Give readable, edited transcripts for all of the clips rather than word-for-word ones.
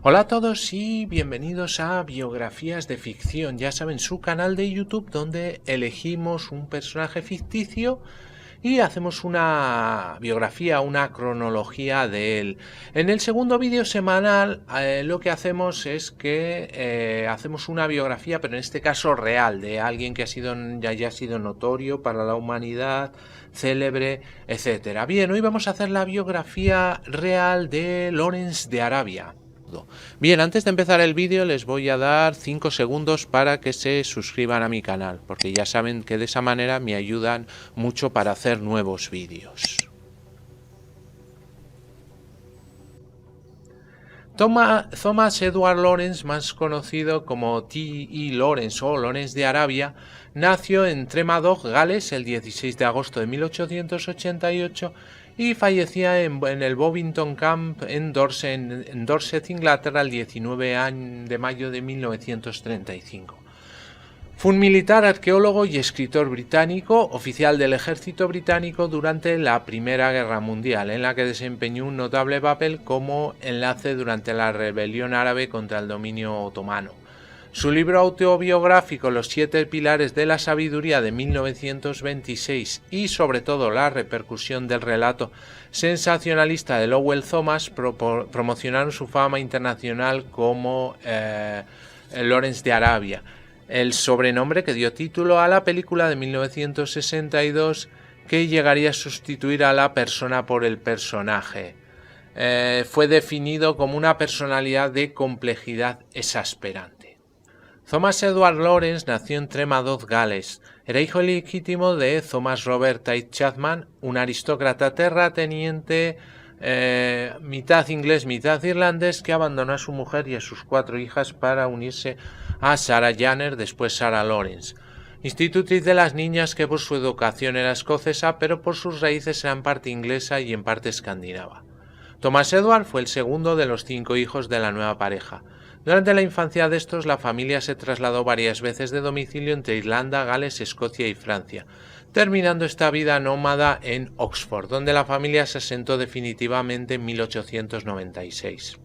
Hola a todos y bienvenidos a Biografías de Ficción. Ya saben, su canal de YouTube donde elegimos un personaje ficticio y hacemos una biografía, una cronología de él. En el segundo vídeo semanal lo que hacemos es que hacemos una biografía, pero en este caso real, de alguien que ya haya sido notorio para la humanidad, célebre, etcétera. Bien, hoy vamos a hacer la biografía real de Lawrence de Arabia. Bien, antes de empezar el vídeo les voy a dar 5 segundos para que se suscriban a mi canal, porque ya saben que de esa manera me ayudan mucho para hacer nuevos vídeos. Thomas Edward Lawrence, más conocido como T.E. Lawrence o Lawrence de Arabia, nació en Tremadoc, Gales, el 16 de agosto de 1888 y fallecía en el Bovington Camp en Dorset, Inglaterra, el 19 de mayo de 1935. Fue un militar, arqueólogo y escritor británico, oficial del ejército británico durante la Primera Guerra Mundial, en la que desempeñó un notable papel como enlace durante la rebelión árabe contra el dominio otomano. Su libro autobiográfico Los 7 pilares de la sabiduría de 1926 y sobre todo la repercusión del relato sensacionalista de Lowell Thomas promocionaron su fama internacional como Lawrence de Arabia, el sobrenombre que dio título a la película de 1962 que llegaría a sustituir a la persona por el personaje. Fue definido como una personalidad de complejidad exasperante. Thomas Edward Lawrence nació en Tremadoc, Gales. Era hijo legítimo de Thomas Robert Tate Chapman, un aristócrata terrateniente mitad inglés, mitad irlandés, que abandonó a su mujer y a sus 4 hijas para unirse a Sarah Janner, después Sarah Lawrence, institutriz de las niñas que por su educación era escocesa, pero por sus raíces era en parte inglesa y en parte escandinava. Thomas Edward fue el segundo de los 5 hijos de la nueva pareja. Durante la infancia de estos, la familia se trasladó varias veces de domicilio entre Irlanda, Gales, Escocia y Francia, terminando esta vida nómada en Oxford, donde la familia se asentó definitivamente en 1896.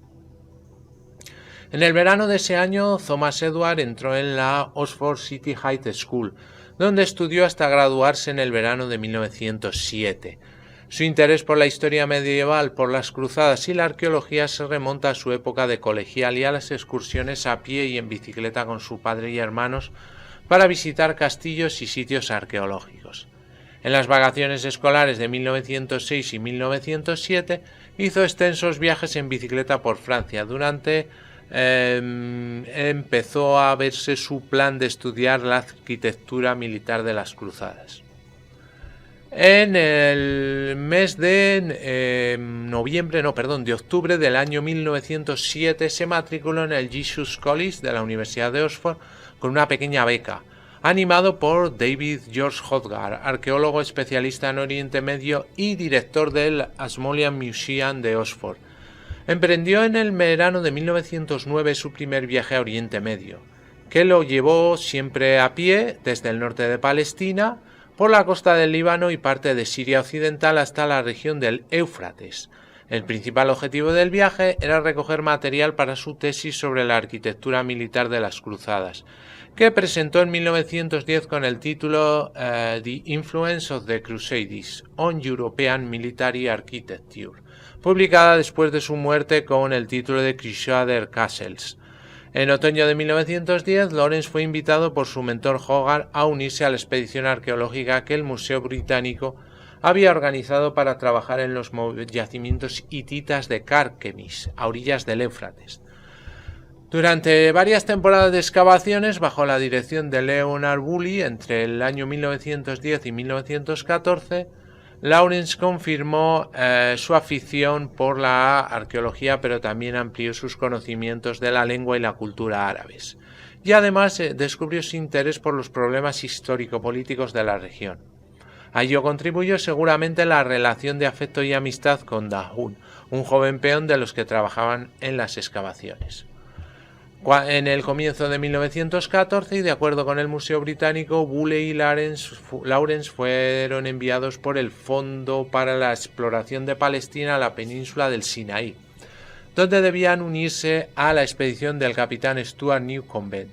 En el verano de ese año, Thomas Edward entró en la Oxford City High School, donde estudió hasta graduarse en el verano de 1907. Su interés por la historia medieval, por las cruzadas y la arqueología se remonta a su época de colegial y a las excursiones a pie y en bicicleta con su padre y hermanos para visitar castillos y sitios arqueológicos. En las vacaciones escolares de 1906 y 1907 hizo extensos viajes en bicicleta por Francia. Empezó a verse su plan de estudiar la arquitectura militar de las cruzadas. En el mes de octubre del año 1907 se matriculó en el Jesus College de la Universidad de Oxford con una pequeña beca, animado por David George Hodgar, arqueólogo especialista en Oriente Medio y director del Ashmolean Museum de Oxford. Emprendió en el verano de 1909 su primer viaje a Oriente Medio, que lo llevó siempre a pie desde el norte de Palestina, por la costa del Líbano y parte de Siria occidental hasta la región del Éufrates. El principal objetivo del viaje era recoger material para su tesis sobre la arquitectura militar de las cruzadas, que presentó en 1910 con el título The Influence of the Crusades on European Military Architecture, publicada después de su muerte con el título de Crusader Castles. En otoño de 1910, Lawrence fue invitado por su mentor Hogarth a unirse a la expedición arqueológica que el Museo Británico había organizado para trabajar en los yacimientos hititas de Carquemis, a orillas del Éufrates. Durante varias temporadas de excavaciones, bajo la dirección de Leonard Woolley, entre el año 1910 y 1914, Lawrence confirmó su afición por la arqueología, pero también amplió sus conocimientos de la lengua y la cultura árabes, y además descubrió su interés por los problemas histórico-políticos de la región. A ello contribuyó seguramente la relación de afecto y amistad con Dahoud, un joven peón de los que trabajaban en las excavaciones. En el comienzo de 1914, y de acuerdo con el Museo Británico, Woolley y Lawrence fueron enviados por el Fondo para la Exploración de Palestina a la península del Sinaí, donde debían unirse a la expedición del capitán Stuart Newcomen.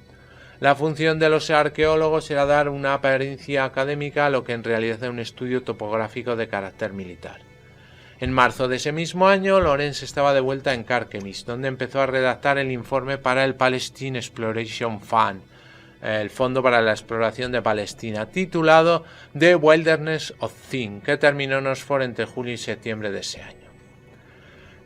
La función de los arqueólogos era dar una apariencia académica a lo que en realidad era un estudio topográfico de carácter militar. En marzo de ese mismo año, Lawrence estaba de vuelta en Carchemish, donde empezó a redactar el informe para el Palestine Exploration Fund, el Fondo para la Exploración de Palestina, titulado The Wilderness of Things, que terminó en Oxford entre julio y septiembre de ese año.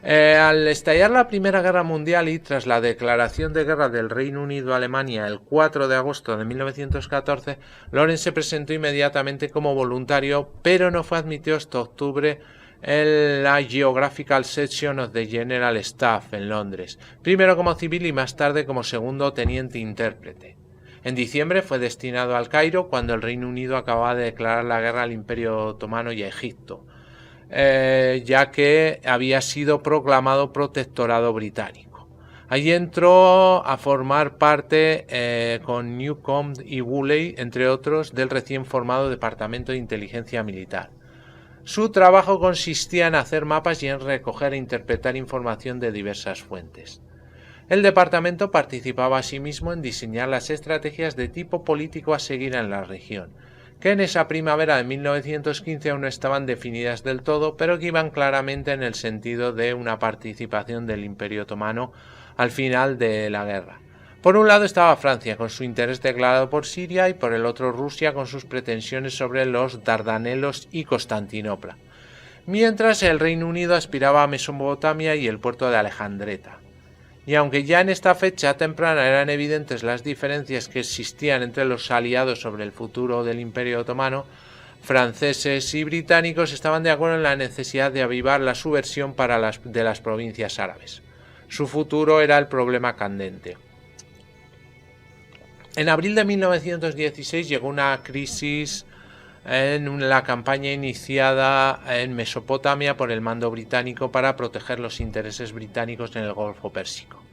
Al estallar la Primera Guerra Mundial y tras la declaración de guerra del Reino Unido a Alemania el 4 de agosto de 1914, Lawrence se presentó inmediatamente como voluntario, pero no fue admitido hasta octubre en la Geographical Section of the General Staff en Londres, primero como civil y más tarde como segundo teniente intérprete. En diciembre fue destinado al Cairo cuando el Reino Unido acababa de declarar la guerra al Imperio Otomano y a Egipto, ya que había sido proclamado protectorado británico. Allí entró a formar parte con Newcomb y Woolley, entre otros, del recién formado Departamento de Inteligencia Militar. Su trabajo consistía en hacer mapas y en recoger e interpretar información de diversas fuentes. El departamento participaba asimismo en diseñar las estrategias de tipo político a seguir en la región, que en esa primavera de 1915 aún no estaban definidas del todo, pero que iban claramente en el sentido de una participación del Imperio Otomano al final de la guerra. Por un lado estaba Francia, con su interés declarado por Siria, y por el otro Rusia, con sus pretensiones sobre los Dardanelos y Constantinopla, mientras el Reino Unido aspiraba a Mesopotamia y el puerto de Alejandreta. Y aunque ya en esta fecha temprana eran evidentes las diferencias que existían entre los aliados sobre el futuro del Imperio Otomano, franceses y británicos estaban de acuerdo en la necesidad de avivar la subversión de las provincias árabes. Su futuro era el problema candente. En abril de 1916 llegó una crisis en la campaña iniciada en Mesopotamia por el mando británico para proteger los intereses británicos en el Golfo Pérsico.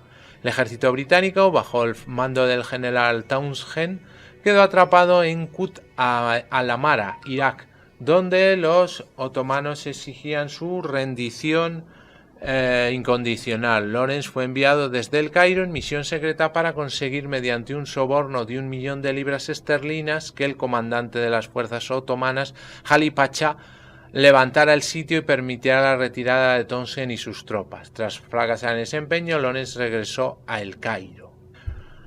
El ejército británico, bajo el mando del general Townshend, quedó atrapado en Kut al-Amara, Irak, donde los otomanos exigían su rendición incondicional. Lawrence fue enviado desde el Cairo en misión secreta para conseguir, mediante un soborno de 1.000.000 de libras esterlinas, que el comandante de las fuerzas otomanas, Ali Pasha, levantara el sitio y permitiera la retirada de Townshend y sus tropas. Tras fracasar en ese empeño, Lawrence regresó a El Cairo.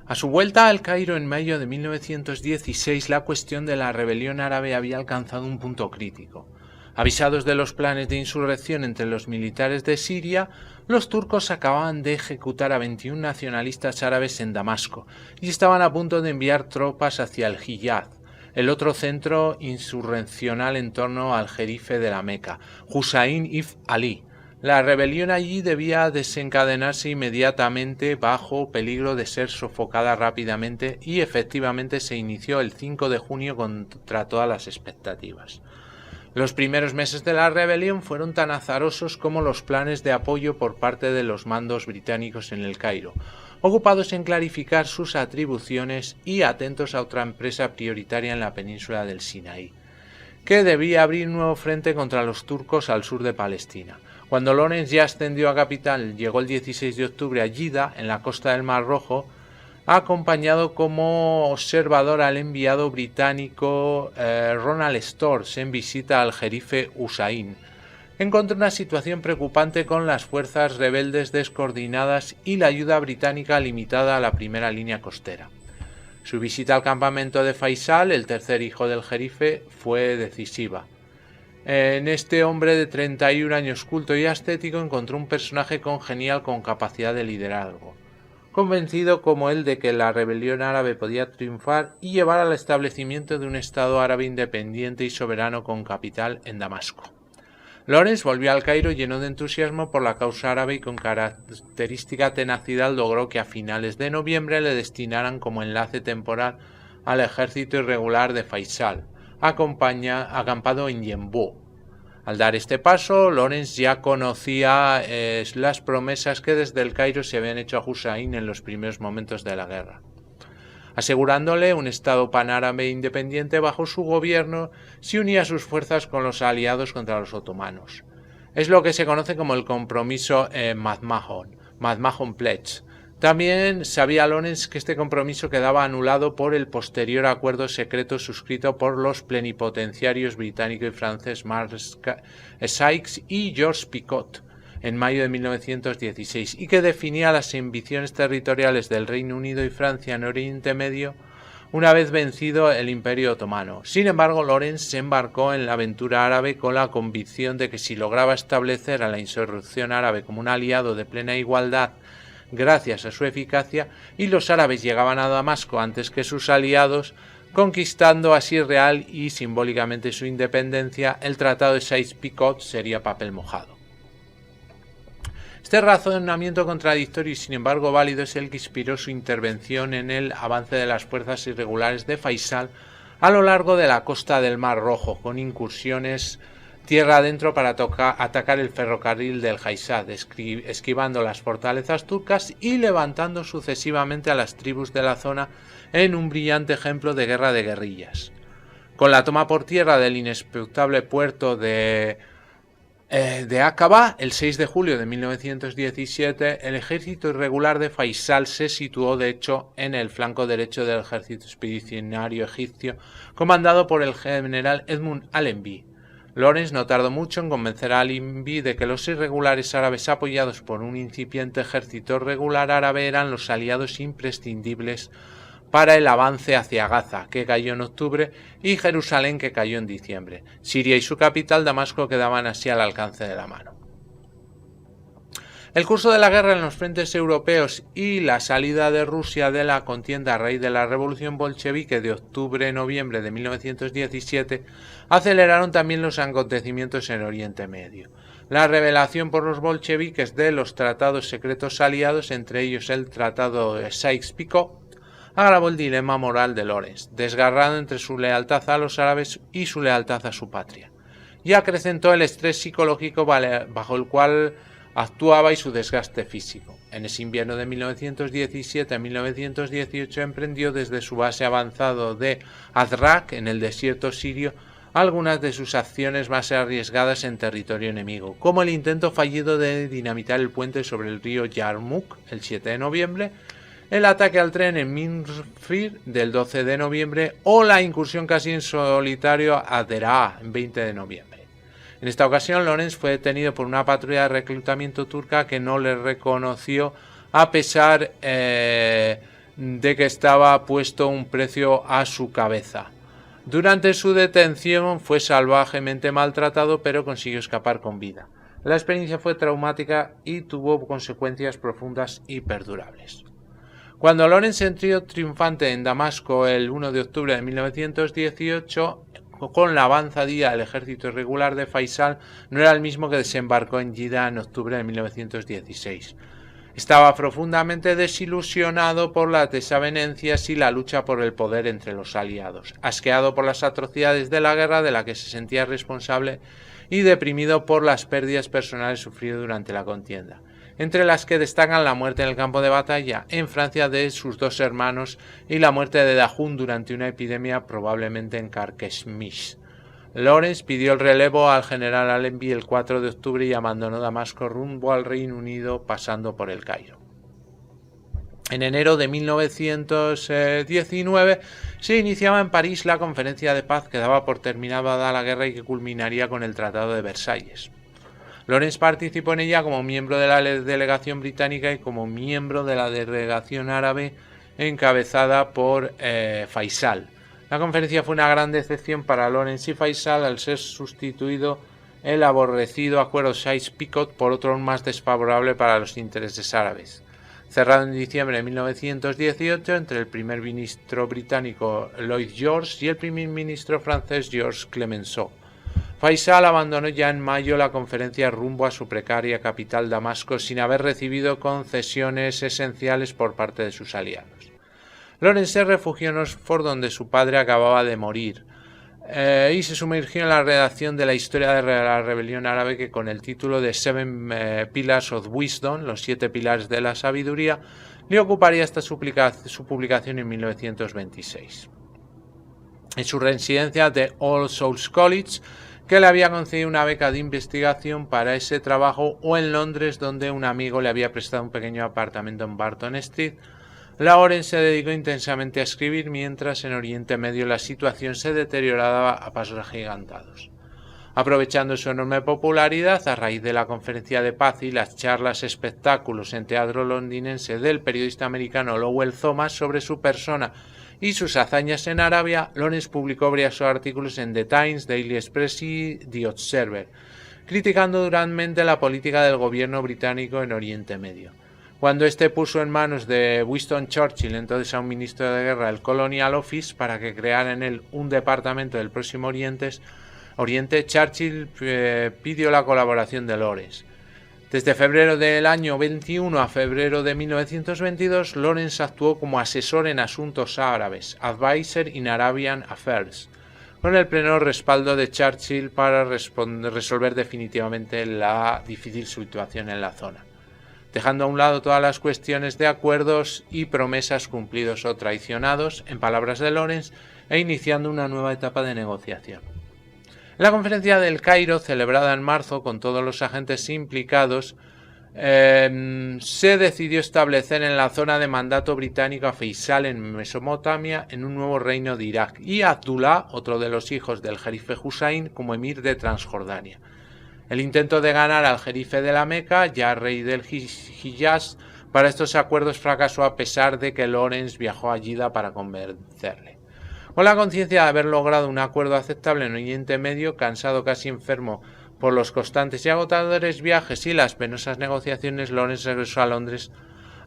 A su vuelta al Cairo en mayo de 1916, la cuestión de la rebelión árabe había alcanzado un punto crítico. Avisados de los planes de insurrección entre los militares de Siria, los turcos acababan de ejecutar a 21 nacionalistas árabes en Damasco y estaban a punto de enviar tropas hacia el Hiyaz, el otro centro insurreccional en torno al jerife de la Meca, Hussein ibn Ali. La rebelión allí debía desencadenarse inmediatamente bajo peligro de ser sofocada rápidamente y efectivamente se inició el 5 de junio contra todas las expectativas. Los primeros meses de la rebelión fueron tan azarosos como los planes de apoyo por parte de los mandos británicos en el Cairo, ocupados en clarificar sus atribuciones y atentos a otra empresa prioritaria en la península del Sinaí, que debía abrir un nuevo frente contra los turcos al sur de Palestina. Cuando Lawrence ya ascendió a capitán, llegó el 16 de octubre a Yida, en la costa del Mar Rojo, acompañado como observador al enviado británico Ronald Storrs en visita al jerife Hussein. Encontró una situación preocupante con las fuerzas rebeldes descoordinadas y la ayuda británica limitada a la primera línea costera. Su visita al campamento de Faisal, el tercer hijo del jerife, fue decisiva. En este hombre de 31 años, culto y ascético, encontró un personaje congenial con capacidad de liderazgo, convencido como él de que la rebelión árabe podía triunfar y llevar al establecimiento de un Estado árabe independiente y soberano con capital en Damasco. Lawrence volvió al Cairo lleno de entusiasmo por la causa árabe y con característica tenacidad logró que a finales de noviembre le destinaran como enlace temporal al ejército irregular de Faisal, acampado en Yembo. Al dar este paso, Lawrence ya conocía las promesas que desde el Cairo se habían hecho a Hussein en los primeros momentos de la guerra, asegurándole un Estado panárabe independiente bajo su gobierno si unía sus fuerzas con los aliados contra los otomanos. Es lo que se conoce como el compromiso McMahon, McMahon Pledge. También sabía Lawrence que este compromiso quedaba anulado por el posterior acuerdo secreto suscrito por los plenipotenciarios británico y francés Mark Sykes y Georges Picot en mayo de 1916 y que definía las ambiciones territoriales del Reino Unido y Francia en Oriente Medio una vez vencido el Imperio Otomano. Sin embargo, Lawrence se embarcó en la aventura árabe con la convicción de que si lograba establecer a la insurrección árabe como un aliado de plena igualdad gracias a su eficacia, y los árabes llegaban a Damasco antes que sus aliados, conquistando así real y simbólicamente su independencia, el Tratado de Sykes-Picot sería papel mojado. Este razonamiento contradictorio y sin embargo válido es el que inspiró su intervención en el avance de las fuerzas irregulares de Faisal a lo largo de la costa del Mar Rojo, con incursiones tierra adentro para atacar el ferrocarril del Haizad, esquivando las fortalezas turcas y levantando sucesivamente a las tribus de la zona en un brillante ejemplo de guerra de guerrillas. Con la toma por tierra del inescrutable puerto de Aqaba, el 6 de julio de 1917, el ejército irregular de Faisal se situó de hecho en el flanco derecho del ejército expedicionario egipcio, comandado por el general Edmund Allenby. Lawrence no tardó mucho en convencer a Allenby de que los irregulares árabes apoyados por un incipiente ejército regular árabe eran los aliados imprescindibles para el avance hacia Gaza, que cayó en octubre, y Jerusalén, que cayó en diciembre. Siria y su capital, Damasco, quedaban así al alcance de la mano. El curso de la guerra en los frentes europeos y la salida de Rusia de la contienda a raíz de la revolución bolchevique de octubre-noviembre de 1917 aceleraron también los acontecimientos en Oriente Medio. La revelación por los bolcheviques de los tratados secretos aliados, entre ellos el Tratado de Sykes-Picot, agravó el dilema moral de Lawrence, desgarrado entre su lealtad a los árabes y su lealtad a su patria, y acrecentó el estrés psicológico bajo el cual actuaba y su desgaste físico. En ese invierno de 1917 a 1918 emprendió desde su base avanzado de Azraq, en el desierto sirio, algunas de sus acciones más arriesgadas en territorio enemigo, como el intento fallido de dinamitar el puente sobre el río Yarmouk el 7 de noviembre, el ataque al tren en Minfir del 12 de noviembre o la incursión casi en solitario a Deraa el 20 de noviembre. En esta ocasión, Lawrence fue detenido por una patrulla de reclutamiento turca que no le reconoció a pesar de que estaba puesto un precio a su cabeza. Durante su detención fue salvajemente maltratado, pero consiguió escapar con vida. La experiencia fue traumática y tuvo consecuencias profundas y perdurables. Cuando Lawrence entró triunfante en Damasco el 1 de octubre de 1918, con la avanzadilla del ejército irregular de Faisal, no era el mismo que desembarcó en Yida en octubre de 1916. Estaba profundamente desilusionado por las desavenencias y la lucha por el poder entre los aliados, asqueado por las atrocidades de la guerra de la que se sentía responsable y deprimido por las pérdidas personales sufridas durante la contienda, entre las que destacan la muerte en el campo de batalla en Francia de sus dos hermanos y la muerte de Dahoun durante una epidemia probablemente en Carchemish. Lawrence pidió el relevo al general Allenby el 4 de octubre y abandonó Damasco rumbo al Reino Unido, pasando por el Cairo. En enero de 1919 se iniciaba en París la conferencia de paz que daba por terminada la guerra y que culminaría con el Tratado de Versalles. Lawrence participó en ella como miembro de la delegación británica y como miembro de la delegación árabe encabezada por Faisal. La conferencia fue una gran decepción para Lawrence y Faisal al ser sustituido el aborrecido acuerdo Sykes-Picot por otro más desfavorable para los intereses árabes, cerrado en diciembre de 1918 entre el primer ministro británico Lloyd George y el primer ministro francés Georges Clemenceau. Faisal abandonó ya en mayo la conferencia rumbo a su precaria capital Damasco sin haber recibido concesiones esenciales por parte de sus aliados. Lawrence se refugió en Oxford, donde su padre acababa de morir, y se sumergió en la redacción de la historia de la rebelión árabe que, con el título de Seven Pillars of Wisdom, los 7 pilares de la sabiduría, le ocuparía hasta su publicación en 1926. En su residencia de All Souls College que le había concedido una beca de investigación para ese trabajo, o en Londres, donde un amigo le había prestado un pequeño apartamento en Barton Street. Lawrence se dedicó intensamente a escribir, mientras en Oriente Medio la situación se deterioraba a pasos agigantados. Aprovechando su enorme popularidad a raíz de la Conferencia de Paz y las charlas espectáculos en teatro londinense del periodista americano Lowell Thomas sobre su persona y sus hazañas en Arabia, Lawrence publicó varios artículos en The Times, Daily Express y The Observer, criticando duramente la política del gobierno británico en Oriente Medio. Cuando éste puso en manos de Winston Churchill, entonces a un ministro de guerra, el Colonial Office, para que creara en él un departamento del Próximo Oriente, Churchill pidió la colaboración de Lawrence. Desde febrero del año 21 a febrero de 1922, Lawrence actuó como asesor en asuntos árabes, Advisor in Arabian Affairs, con el pleno respaldo de Churchill para resolver definitivamente la difícil situación en la zona, dejando a un lado todas las cuestiones de acuerdos y promesas cumplidos o traicionados, en palabras de Lawrence, e iniciando una nueva etapa de negociación. En la conferencia del Cairo, celebrada en marzo con todos los agentes implicados, se decidió establecer en la zona de mandato británico a Faisal en Mesopotamia, en un nuevo reino de Irak, y a Abdullah, otro de los hijos del jerife Hussein, como emir de Transjordania. El intento de ganar al jerife de la Meca, ya rey del Hijaz, para estos acuerdos fracasó, a pesar de que Lawrence viajó a Jeddah para convencerle. Con la conciencia de haber logrado un acuerdo aceptable en Oriente Medio, cansado, casi enfermo por los constantes y agotadores viajes y las penosas negociaciones, Lawrence regresó a Londres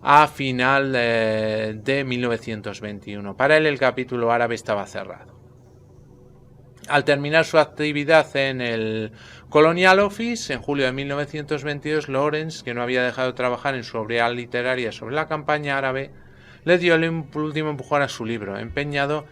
a final de 1921. Para él el capítulo árabe estaba cerrado. Al terminar su actividad en el Colonial Office, en julio de 1922, Lawrence, que no había dejado de trabajar en su obra literaria sobre la campaña árabe, le dio el último empujón a su libro, empeñado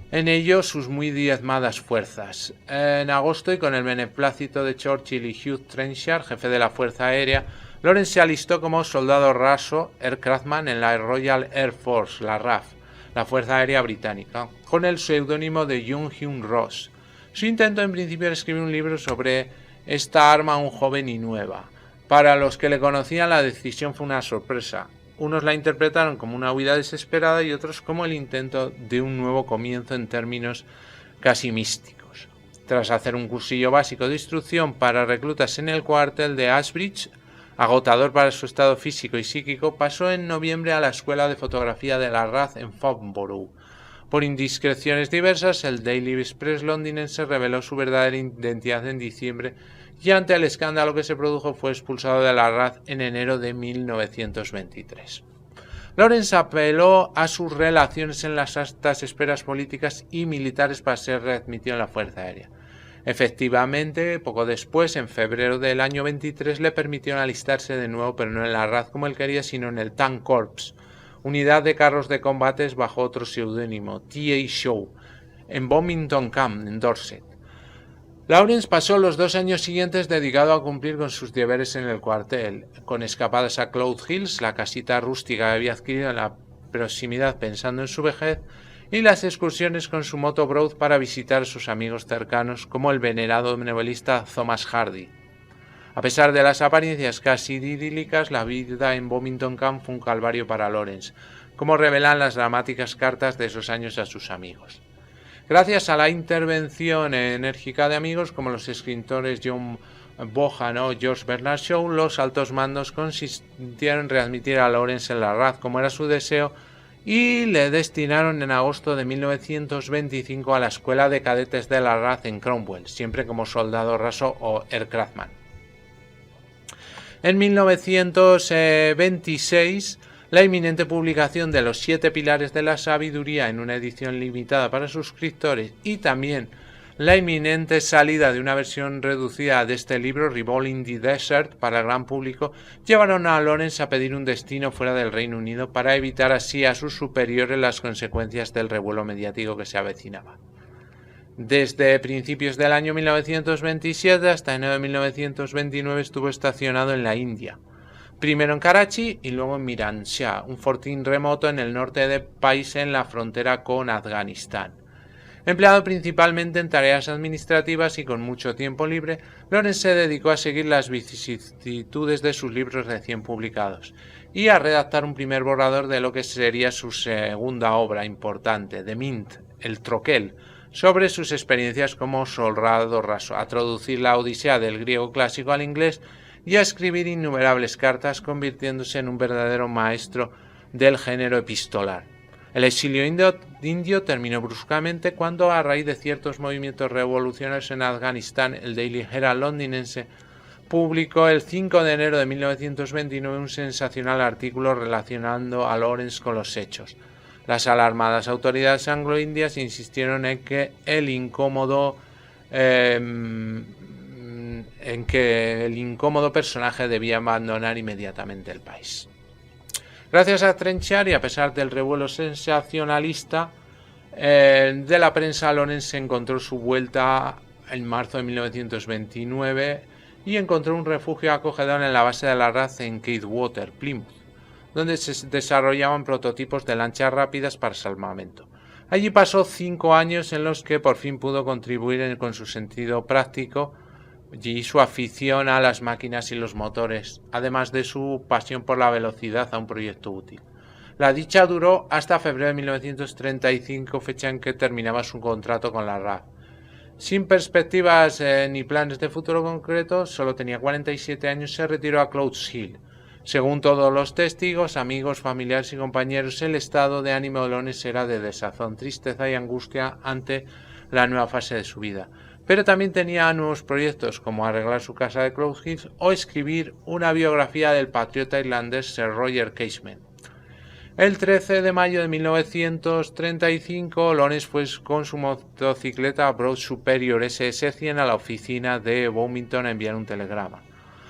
en ello sus muy diezmadas fuerzas. En agosto, y con el beneplácito de Churchill y Hugh Trenchard, jefe de la Fuerza Aérea, Lawrence se alistó como soldado raso aircraftman en la Royal Air Force, la RAF, la Fuerza Aérea Británica, con el seudónimo de Young Hume Ross. Su intento en principio era escribir un libro sobre esta arma aún joven y nueva. Para los que le conocían, la decisión fue una sorpresa. Unos la interpretaron como una huida desesperada y otros como el intento de un nuevo comienzo en términos casi místicos. Tras hacer un cursillo básico de instrucción para reclutas en el cuartel de Ashbridge, agotador para su estado físico y psíquico, pasó en noviembre a la escuela de fotografía de la RAF en Farnborough. Por indiscreciones diversas, el Daily Express londinense reveló su verdadera identidad en diciembre, y ante el escándalo que se produjo fue expulsado de la RAF en enero de 1923. Lawrence apeló a sus relaciones en las altas esferas políticas y militares para ser readmitido en la Fuerza Aérea. Efectivamente, poco después, en febrero del año 23, le permitieron alistarse de nuevo, pero no en la RAF como él quería, sino en el Tank Corps, unidad de carros de combates bajo otro seudónimo, T.A. Shaw, en Bomington Camp, en Dorset. Lawrence pasó los 2 años siguientes dedicado a cumplir con sus deberes en el cuartel, con escapadas a Cloud Hills, la casita rústica que había adquirido en la proximidad pensando en su vejez, y las excursiones con su moto Broad para visitar a sus amigos cercanos, como el venerado novelista Thomas Hardy. A pesar de las apariencias casi idílicas, la vida en Bomington Camp fue un calvario para Lawrence, como revelan las dramáticas cartas de esos años a sus amigos. Gracias a la intervención enérgica de amigos como los escritores John Bohan o George Bernard Shaw, los altos mandos consintieron en readmitir a Lawrence en la RAF, como era su deseo, y le destinaron en agosto de 1925 a la Escuela de Cadetes de la RAF en Cromwell, siempre como soldado raso o aircraftman. En 1926, la inminente publicación de los 7 pilares de la sabiduría en una edición limitada para suscriptores, y también la inminente salida de una versión reducida de este libro, Revolving the Desert, para el gran público, llevaron a Lawrence a pedir un destino fuera del Reino Unido para evitar así a sus superiores las consecuencias del revuelo mediático que se avecinaba. Desde principios del año 1927 hasta enero de 1929 estuvo estacionado en la India, primero en Karachi y luego en Miran Shah, un fortín remoto en el norte del país en la frontera con Afganistán. Empleado principalmente en tareas administrativas y con mucho tiempo libre, Lawrence se dedicó a seguir las vicisitudes de sus libros recién publicados y a redactar un primer borrador de lo que sería su segunda obra importante, The Mint, el troquel, sobre sus experiencias como soldado raso, a traducir la Odisea del griego clásico al inglés y a escribir innumerables cartas, convirtiéndose en un verdadero maestro del género epistolar. El exilio indio terminó bruscamente cuando, a raíz de ciertos movimientos revolucionarios en Afganistán, el Daily Herald londinense publicó el 5 de enero de 1929 un sensacional artículo relacionando a Lawrence con los hechos. Las alarmadas autoridades anglo-indias insistieron en que el incómodo personaje debía abandonar inmediatamente el país. Gracias a Trenchard y a pesar del revuelo sensacionalista de la prensa, Lawrence encontró su vuelta en marzo de 1929 y encontró un refugio acogedor en la base de la RAF en Cadewater, Plymouth, donde se desarrollaban prototipos de lanchas rápidas para salvamento. Allí pasó 5 años en los que por fin pudo contribuir con su sentido práctico y su afición a las máquinas y los motores, además de su pasión por la velocidad, a un proyecto útil. La dicha duró hasta febrero de 1935, fecha en que terminaba su contrato con la RAF. Sin perspectivas ni planes de futuro concretos, solo tenía 47 años, se retiró a Clouds Hill. Según todos los testigos, amigos, familiares y compañeros, el estado de ánimo de Lawrence era de desazón, tristeza y angustia ante la nueva fase de su vida. Pero también tenía nuevos proyectos, como arreglar su casa de Clouds Hill o escribir una biografía del patriota irlandés Sir Roger Casement. El 13 de mayo de 1935, Lawrence fue con su motocicleta Broad Superior SS-100 a la oficina de Bowmington a enviar un telegrama.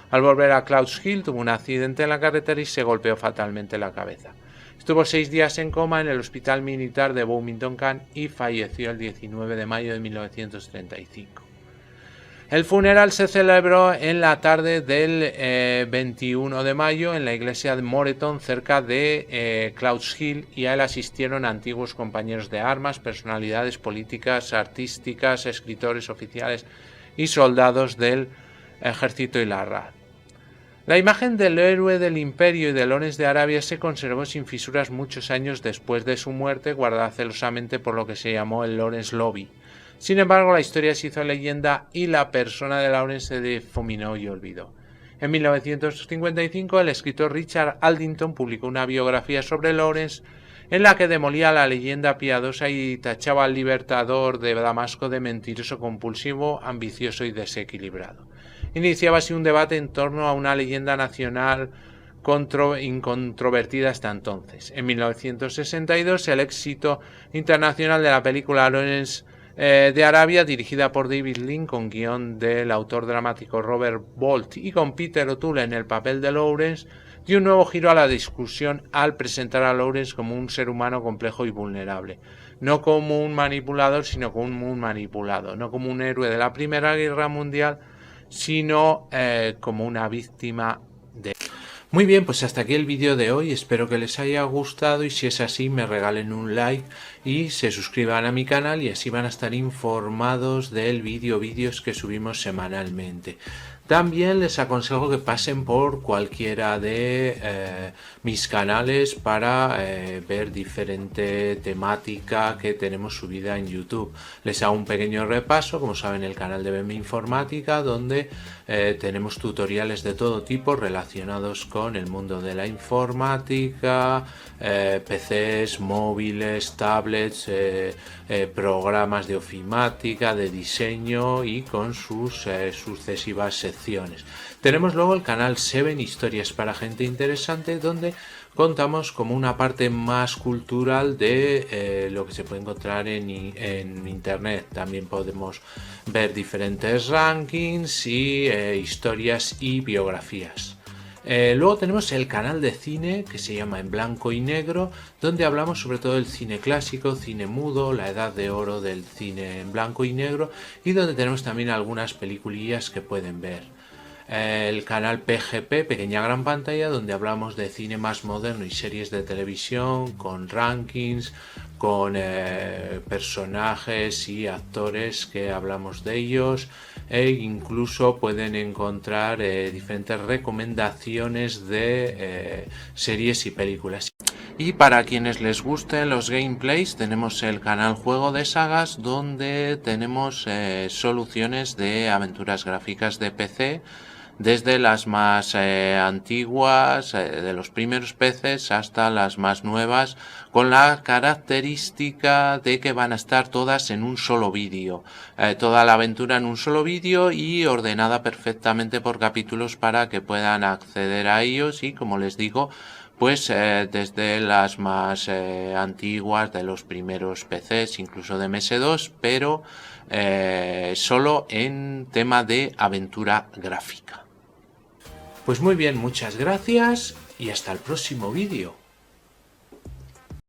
Al volver a Clouds Hill tuvo un accidente en la carretera y se golpeó fatalmente la cabeza. Estuvo 6 días en coma en el Hospital Militar de Bowmington Can y falleció el 19 de mayo de 1935. El funeral se celebró en la tarde del 21 de mayo en la iglesia de Moreton, cerca de Clouds Hill, y a él asistieron antiguos compañeros de armas, personalidades políticas, artísticas, escritores, oficiales y soldados del ejército y la RAF. La imagen del héroe del imperio y de Lawrence de Arabia se conservó sin fisuras muchos años después de su muerte, guardada celosamente por lo que se llamó el Lawrence Lobby. Sin embargo, la historia se hizo leyenda y la persona de Lawrence se difuminó y olvidó. En 1955, el escritor Richard Addington publicó una biografía sobre Lawrence en la que demolía la leyenda piadosa y tachaba al libertador de Damasco de mentiroso, compulsivo, ambicioso y desequilibrado. Iniciaba así un debate en torno a una leyenda nacional incontrovertida hasta entonces. En 1962, el éxito internacional de la película Lawrence de Arabia, dirigida por David Lean, con guión del autor dramático Robert Bolt y con Peter O'Toole en el papel de Lawrence, dio un nuevo giro a la discusión al presentar a Lawrence como un ser humano complejo y vulnerable. No como un manipulador, sino como un manipulado. No como un héroe de la Primera Guerra Mundial, sino como una víctima de... Muy bien, pues hasta aquí el vídeo de hoy, espero que les haya gustado y si es así me regalen un like y se suscriban a mi canal y así van a estar informados del vídeos que subimos semanalmente. También les aconsejo que pasen por cualquiera de mis canales para ver diferente temática que tenemos subida en YouTube. Les hago un pequeño repaso, como saben, el canal de BM Informática, donde tenemos tutoriales de todo tipo relacionados con el mundo de la informática, PCs, móviles, tablets, programas de ofimática, de diseño y con sus sucesivas secciones. Tenemos luego el canal 7 Historias para Gente Interesante, donde contamos como una parte más cultural de lo que se puede encontrar en internet. También podemos ver diferentes rankings y historias y biografías. Luego tenemos el canal de cine que se llama En Blanco y Negro, donde hablamos sobre todo del cine clásico, cine mudo, la edad de oro del cine en blanco y negro y donde tenemos también algunas peliculillas que pueden ver. el canal PGP, Pequeña Gran Pantalla, donde hablamos de cine más moderno y series de televisión, con rankings, con personajes y actores que hablamos de ellos, e incluso pueden encontrar diferentes recomendaciones de series y películas. Y para quienes les gusten los gameplays, tenemos el canal Juego de Sagas, donde tenemos soluciones de aventuras gráficas de PC, desde las más antiguas, de los primeros PCs, hasta las más nuevas, con la característica de que van a estar todas en un solo vídeo, toda la aventura en un solo vídeo y ordenada perfectamente por capítulos para que puedan acceder a ellos. Y como les digo, pues desde las más antiguas, de los primeros PCs, incluso de MS2, pero solo en tema de aventura gráfica. Pues muy bien, muchas gracias y hasta el próximo vídeo.